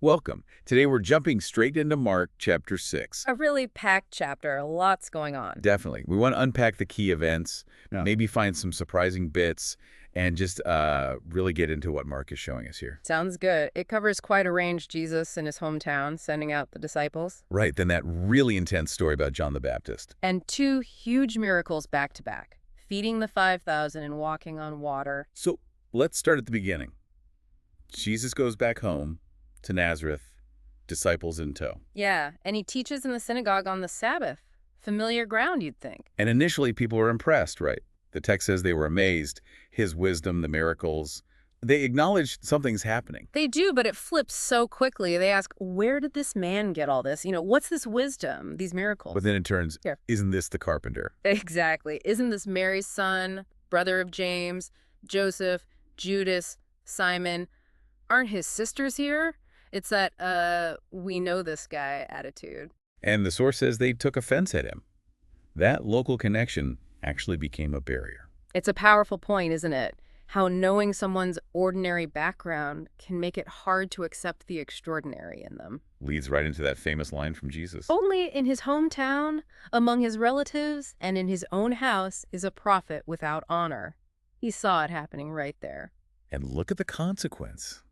Welcome. Today we're jumping straight into Mark chapter 6. A really packed chapter, lots going on. Definitely. We want to unpack the key events, Yeah. maybe find some surprising bits, and just really get into what Mark is showing us here. Sounds good. It covers quite a range. Jesus in his hometown, sending out the disciples, Right, then that really intense story about John the Baptist. and two huge miracles back to back, feeding the 5,000 and walking on water. So let's start at the beginning. Jesus goes back home to Nazareth, disciples in tow. Yeah, and he teaches in the synagogue on the Sabbath. Familiar ground, you'd think. And initially people were impressed, right? The text says they were amazed. His wisdom, the miracles. They acknowledged something's happening. They do, but it flips so quickly. They ask, where did this man get all this? What's this wisdom, these miracles? But then it turns, Yeah. isn't this the carpenter? Exactly. Isn't this Mary's son, brother of James, Joseph, Judas, Simon? Aren't his sisters here? It's that, we know this guy attitude. And the source says they took offense at him. That local connection actually became a barrier. It's a powerful point, isn't it? How knowing someone's ordinary background can make it hard to accept the extraordinary in them. Leads right into that famous line from Jesus. Only in his hometown, among his relatives, and in his own house is a prophet without honor. He saw it happening right there. And look at the consequence.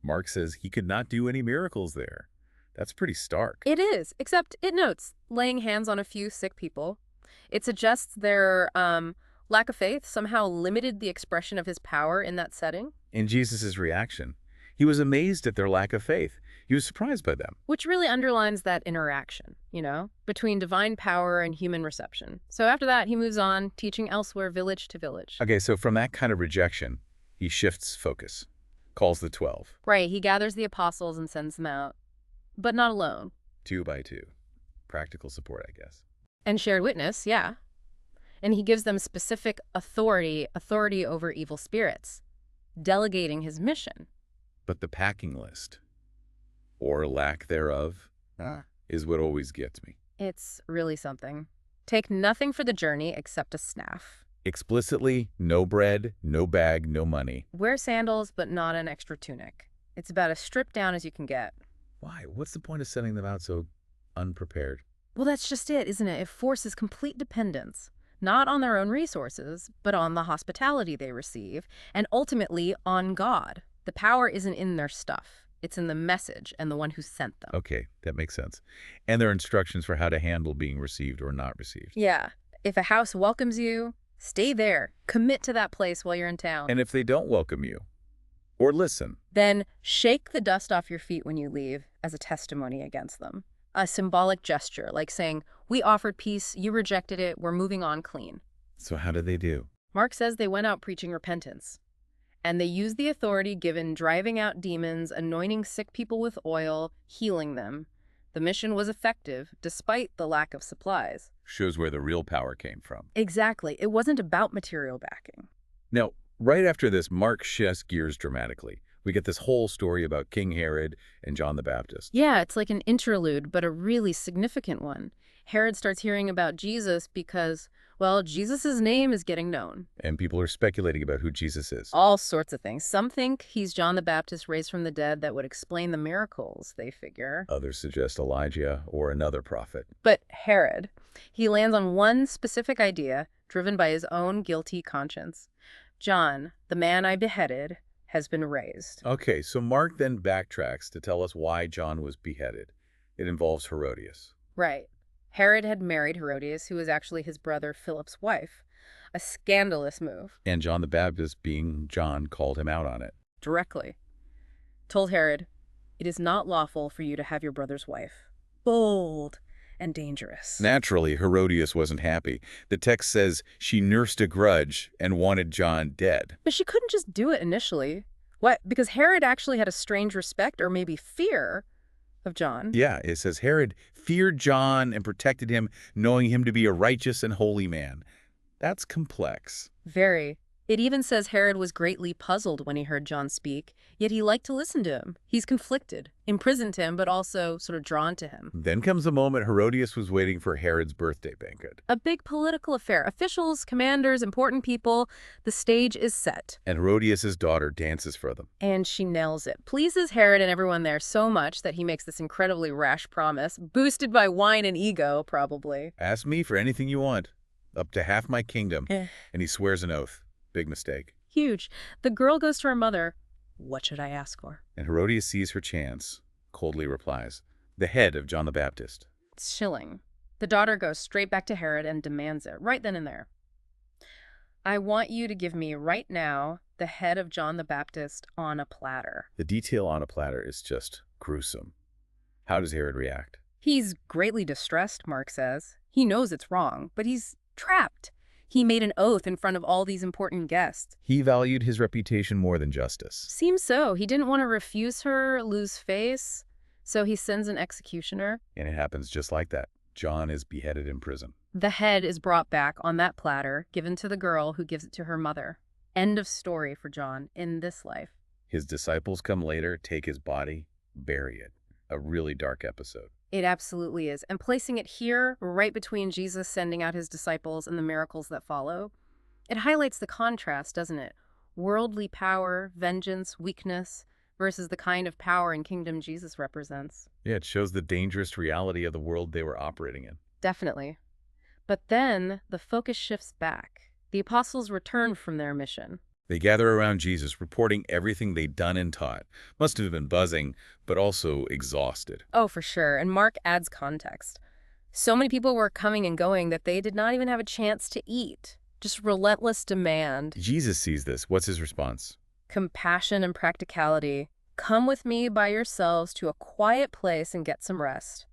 Mark says he could not do any miracles there. That's pretty stark. It is, except it notes laying hands on a few sick people. It suggests their lack of faith somehow limited the expression of his power in that setting, In Jesus' reaction, he was amazed at their lack of faith. He was surprised by them. which really underlines that interaction, between divine power and human reception. So after that, he moves on, teaching elsewhere, village to village. Okay, so from that kind of rejection, he shifts focus, calls the 12, Right, he gathers the apostles and sends them out, but not alone. 2 by 2. Practical support, I guess. And shared witness, yeah. And he gives them specific authority over evil spirits, delegating his mission. But the packing list, or lack thereof, is what always gets me. It's really something. Take nothing for the journey except a staff. Explicitly, no bread, no bag, no money. Wear sandals, but not an extra tunic. It's about as stripped down as you can get. Why? What's the point of sending them out so unprepared? Well, that's just it, isn't it? It forces complete dependence, not on their own resources, but on the hospitality they receive, and ultimately on God. The power isn't in their stuff. It's in the message and the one who sent them. Okay, that makes sense. And there are instructions for how to handle being received or not received. Yeah. If a house welcomes you, stay there. Commit to that place while you're in town. And if they don't welcome you, or listen, Then shake the dust off your feet when you leave as a testimony against them. A symbolic gesture, like saying, we offered peace, you rejected it, we're moving on clean. so how did they do? Mark says they went out preaching repentance. And they used the authority given driving out demons, anointing sick people with oil, healing them. The mission was effective, despite the lack of supplies. Shows where the real power came from. Exactly. It wasn't about material backing. Now, right after this, Mark shifts gears dramatically. We get this whole story about King Herod and John the Baptist. Yeah, it's like an interlude, but a really significant one. Herod starts hearing about Jesus because, well, Jesus' name is getting known. And people are speculating about who Jesus is. All sorts of things. Some think he's John the Baptist raised from the dead that would explain the miracles, they figure. Others suggest Elijah or another prophet. But Herod, he lands on one specific idea, driven by his own guilty conscience. John, the man I beheaded, has been raised. Okay, so Mark then backtracks to tell us why John was beheaded. It involves Herodias. Right. Herod had married Herodias, who was actually his brother Philip's wife. A scandalous move. And John the Baptist, being John, called him out on it. Directly. Told Herod, it is not lawful for you to have your brother's wife. Bold and dangerous. Naturally, Herodias wasn't happy. The text says she nursed a grudge and wanted John dead. But she couldn't just do it initially. What? Because Herod actually had a strange respect or maybe fear of John. Yeah, it says Herod feared John and protected him, knowing him to be a righteous and holy man. That's complex. Very. It even says Herod was greatly puzzled when he heard John speak, yet he liked to listen to him. He's conflicted, imprisoned him, but also sort of drawn to him. Then comes a moment Herodias was waiting for Herod's birthday banquet. A big political affair. Officials, commanders, important people. The stage is set. And Herodias' daughter dances for them. And she nails it. Pleases Herod and everyone there so much that he makes this incredibly rash promise, boosted by wine and ego, probably. Ask me for anything you want, up to half my kingdom. And he swears an oath. Big mistake. Huge. The girl goes to her mother. What should I ask for? And Herodias sees her chance, coldly replies, the head of John the Baptist. It's chilling. The daughter goes straight back to Herod and demands it, right then and there. I want you to give me right now the head of John the Baptist on a platter. The detail on a platter is just gruesome. How does Herod react? He's greatly distressed, Mark says. He knows it's wrong, but he's trapped. He made an oath in front of all these important guests. He valued his reputation more than justice. Seems so. He didn't want to refuse her, lose face, so he sends an executioner. And it happens just like that. John is beheaded in prison. The head is brought back on that platter, given to the girl who gives it to her mother. End of story for John in this life. His disciples come later, take his body, bury it. A really dark episode. It absolutely is. And placing it here, right between Jesus sending out his disciples and the miracles that follow, it highlights the contrast, doesn't it? Worldly power, vengeance, weakness, versus the kind of power and kingdom Jesus represents. Yeah, it shows the dangerous reality of the world they were operating in. Definitely. But then the focus shifts back. The apostles return from their mission. They gather around Jesus, reporting everything they'd done and taught. Must have been buzzing, but also exhausted. Oh, for sure. And Mark adds context. So many people were coming and going that they did not even have a chance to eat. Just relentless demand. Jesus sees this. What's his response? Compassion and practicality. Come with me by yourselves to a quiet place and get some rest.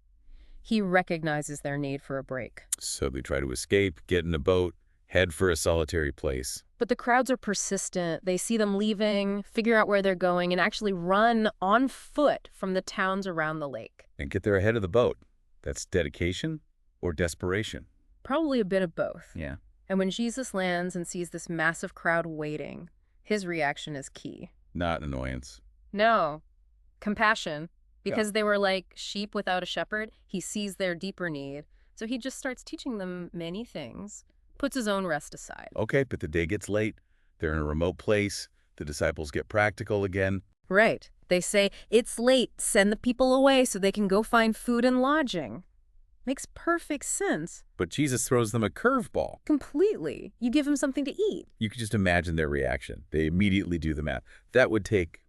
He recognizes their need for a break. So they try to escape, get in a boat, head for a solitary place. But the crowds are persistent. They see them leaving, figure out where they're going, and actually run on foot from the towns around the lake. And get there ahead of the boat. That's dedication or desperation? Probably a bit of both. Yeah. And when Jesus lands and sees this massive crowd waiting, his reaction is key. Not annoyance. No. Compassion. Because they were like sheep without a shepherd, he sees their deeper need. So he just starts teaching them many things. Puts his own rest aside. Okay, but the day gets late. They're in a remote place. The disciples get practical again. Right. They say, it's late. Send the people away so they can go find food and lodging. Makes perfect sense. But Jesus throws them a curveball. Completely. You give them something to eat. You could just imagine their reaction. They immediately do the math. That would take,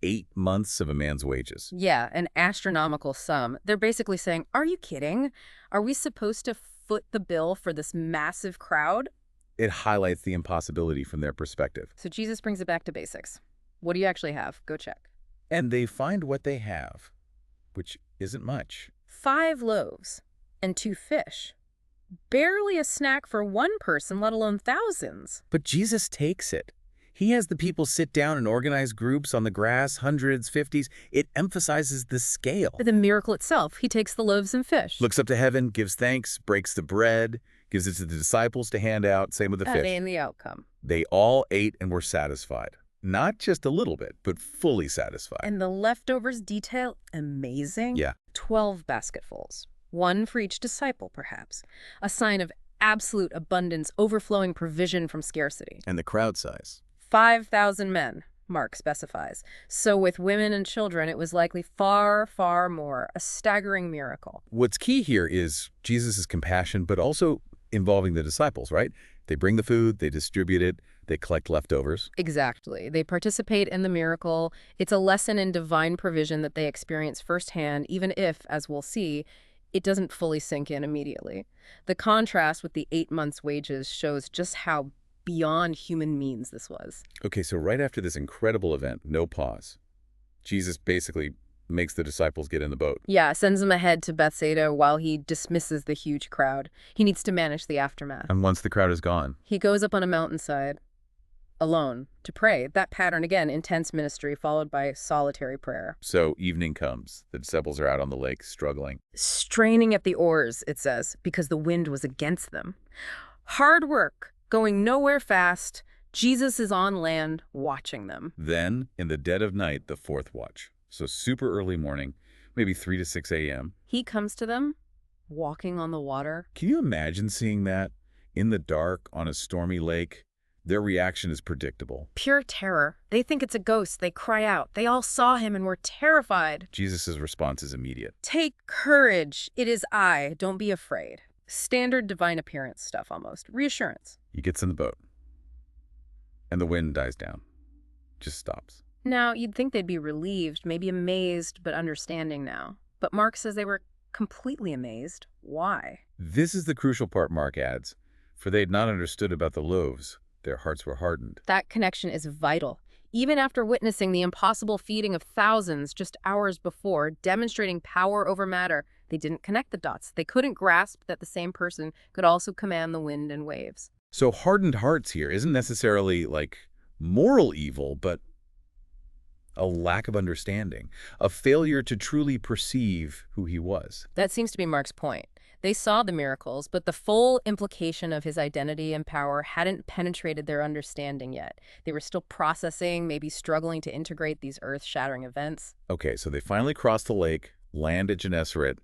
8 months of a man's wages. Yeah, an astronomical sum. They're basically saying, are you kidding? Are we supposed to foot the bill for this massive crowd? It highlights the impossibility from their perspective. So Jesus brings it back to basics. What do you actually have? Go check. And they find what they have, which isn't much. 5 loaves and 2 fish. Barely a snack for one person, let alone thousands. But Jesus takes it. He has the people sit down and organize groups on the grass, hundreds, 50s. It emphasizes the scale. The miracle itself, he takes the loaves and fish. Looks up to heaven, gives thanks, breaks the bread, gives it to the disciples to hand out, same with the fish. And the outcome. They all ate and were satisfied. Not just a little bit, but fully satisfied. And the leftovers detail, amazing. Yeah. 12 basketfuls. 1 for each disciple, perhaps. A sign of absolute abundance, overflowing provision from scarcity. And the crowd size. 5,000 men, Mark specifies. So with women and children, it was likely far, far more. A staggering miracle. What's key here is Jesus' compassion, but also involving the disciples, right? They bring the food, they distribute it, they collect leftovers. Exactly. They participate in the miracle. It's a lesson in divine provision that they experience firsthand, even if, as we'll see, it doesn't fully sink in immediately. The contrast with the 8 months' wages shows just how beyond human means this was. Okay, so right after this incredible event, no pause, Jesus basically makes the disciples get in the boat. Yeah, sends them ahead to Bethsaida while he dismisses the huge crowd. He needs to manage the aftermath. And once the crowd is gone, He goes up on a mountainside, alone, to pray. That pattern, again, intense ministry followed by solitary prayer. so evening comes. The disciples are out on the lake struggling. Straining at the oars, it says, because the wind was against them. Hard work, going nowhere fast, Jesus is on land watching them. Then, in the dead of night, the fourth watch. So super early morning, maybe 3 to 6 a.m. He comes to them, walking on the water. Can you imagine seeing that? In the dark, on a stormy lake? Their reaction is predictable. Pure terror. They think it's a ghost. They cry out. They all saw him and were terrified. Jesus' response is immediate. Take courage. It is I. Don't be afraid. Standard divine appearance stuff almost. Reassurance. He gets in the boat. And the wind dies down. Just stops. Now, you'd think they'd be relieved, maybe amazed, but understanding now. But Mark says they were completely amazed. Why? This is the crucial part Mark adds. For they had not understood about the loaves. Their hearts were hardened. That connection is vital. Even after witnessing the impossible feeding of thousands just hours before, demonstrating power over matter, they didn't connect the dots. They couldn't grasp that the same person could also command the wind and waves. So hardened hearts here isn't necessarily like moral evil, but a lack of understanding, a failure to truly perceive who he was. That seems to be Mark's point. They saw the miracles, but the full implication of his identity and power hadn't penetrated their understanding yet. They were still processing, maybe struggling to integrate these earth-shattering events. Okay, so they finally cross the lake, land at Gennesaret,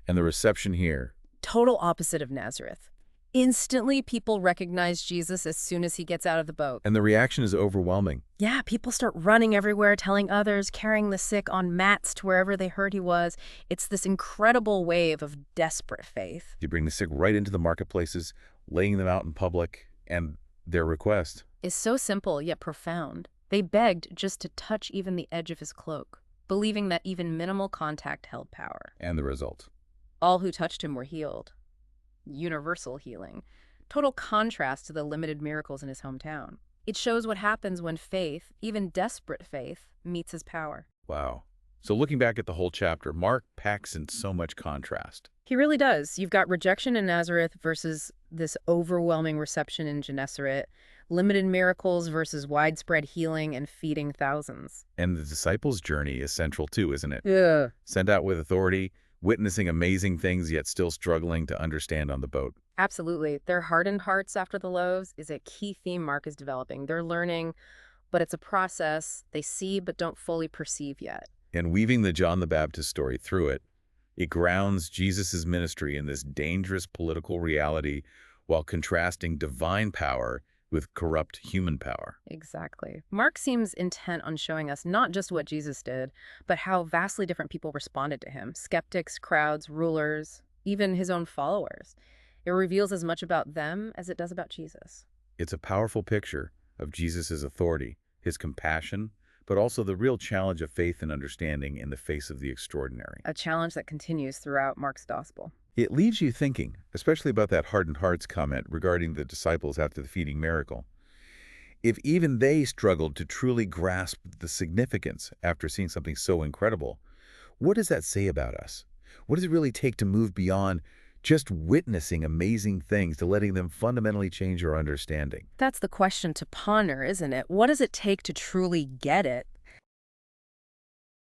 and the reception here. Total opposite of Nazareth. Instantly, people recognize Jesus as soon as he gets out of the boat. And the reaction is overwhelming. Yeah, people start running everywhere, telling others, carrying the sick on mats to wherever they heard he was. It's this incredible wave of desperate faith. You bring the sick right into the marketplaces, laying them out in public, and their request Is so simple yet profound. They begged just to touch even the edge of his cloak, believing that even minimal contact held power. and the result. All who touched him were healed. Universal healing. Total contrast to the limited miracles in his hometown. It shows what happens when faith, even desperate faith, meets his power. Wow. So looking back at the whole chapter, Mark packs in so much contrast. He really does. You've got rejection in Nazareth versus this overwhelming reception in Gennesaret, limited miracles versus widespread healing and feeding thousands. And the disciples' journey is central too, isn't it? Yeah. Sent out with authority, witnessing amazing things, yet still struggling to understand on the boat. Absolutely. Their hardened hearts after the loaves is a key theme Mark is developing. They're learning, but it's a process. They see but don't fully perceive yet. And weaving the John the Baptist story through it, it grounds Jesus' ministry in this dangerous political reality while contrasting divine power with corrupt human power. Exactly. Mark seems intent on showing us not just what Jesus did, but how vastly different people responded to him. Skeptics, crowds, rulers, even his own followers. It reveals as much about them as it does about Jesus. It's a powerful picture of Jesus' authority, his compassion, but also the real challenge of faith and understanding in the face of the extraordinary. A challenge that continues throughout Mark's gospel. It leaves you thinking, especially about that hardened hearts comment regarding the disciples after the feeding miracle. If even they struggled to truly grasp the significance after seeing something so incredible, what does that say about us? What does it really take to move beyond just witnessing amazing things to letting them fundamentally change our understanding? That's the question to ponder, isn't it? What does it take to truly get it,